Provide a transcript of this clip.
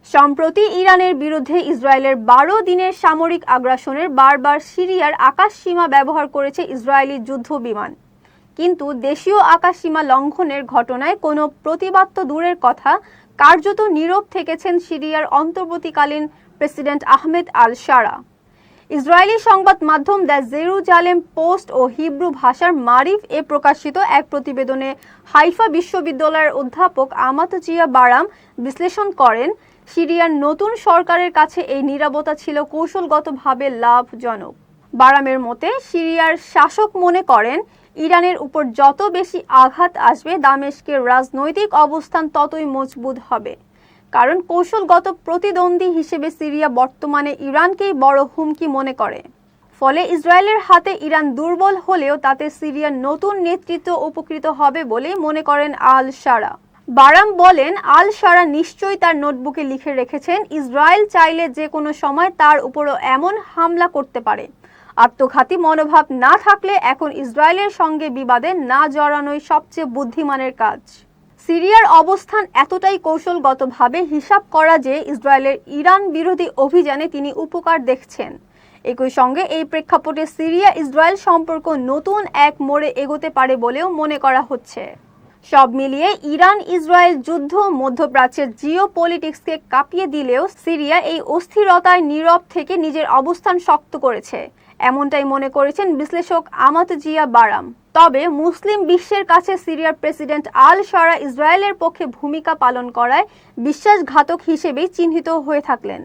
সম্প্রতি ইরানের বিরুদ্ধে ইসরায়েলের ১২ দিনের সামরিক আগ্রাসনের বারবার সিরিয়ার আকাশসীমা ব্যবহার করেছে ইসরায়েলি যুদ্ধ বিমান। কিন্তু দেশীয় আকাশসীমা লঙ্ঘনের ঘটনায় কোনো প্রতিবাদ তো দূরের কথা, কার্যত নীরব থেকেছেন সিরিয়ার অন্তর্বর্তীকালীন president Ahmed al Sharaa. Israeli সংবাদ মাধ্যম দ্য জেরুজালেম পোস্ট ও হিব্রু ভাষার মারিফ এ প্রকাশিত এক প্রতিবেদনে হাইফা বিশ্ববিদ্যালয়ের অধ্যাপক আমাতজিয়া বারাম বিশ্লেষণ করেন, সিরিয়ার নতুন সরকারের কাছে এই নীরবতা ছিল কৌশলগতভাবে লাভজনক। বারামের মতে, সিরিয়ার শাসক মনে করেন ইরানের উপর যত বেশি আঘাত আসবে, দামেস্কের রাজনৈতিক অবস্থান ততই মজবুত হবে। কারণ কৌশলগত প্রতিদ্বন্দ্বী হিসেবে সিরিয়া বর্তমানে ইরানকেই বড় হুমকি মনে করে। ফলে ইসরায়েলের হাতে ইরান দুর্বল হলেও তাতে সিরিয়ার নতুন নেতৃত্ব উপকৃত হবে বলে মনে করেন আল শারা। বারাম বলেন, আল শারা নিশ্চয়ই তার নোটবুকে লিখে রেখেছেন, ইসরায়েল চাইলে যে কোনো সময় তার উপরও এমন হামলা করতে পারে। আত্মঘাতী মনোভাব না থাকলে এখন ইসরায়েলের সঙ্গে বিবাদে না জড়ানোই সবচেয়ে বুদ্ধিমানের কাজ। সিরিয়ার অবস্থান এতটাই কৌশলগতভাবে হিসাব করা যে ইসরায়েলের ইরান বিরোধী অভিযানে তিনি উপকার দেখছেন। একই সঙ্গে এই প্রেক্ষাপটে সিরিয়া ইসরায়েল সম্পর্ক নতুন এক মোড়ে এগোতে পারে বলেও মনে করা হচ্ছে। সব মিলিয়ে ইরান ইসরায়েল যুদ্ধ মধ্যপ্রাচ্যের জিওপলিটিক্সকে কাঁপিয়ে দিলেও সিরিয়া এই অস্থিরতায় নীরব থেকে নিজের অবস্থান শক্ত করেছে, এমনটাই মনে করেছেন বিশ্লেষক আমাতজিয়া বারাম। তবে মুসলিম বিশ্বের কাছে সিরিয়ার প্রেসিডেন্ট আল শারা ইসরায়েলের পক্ষে ভূমিকা পালন করায় বিশ্বাসঘাতক হিসেবেই চিহ্নিত হয়ে থাকলেন।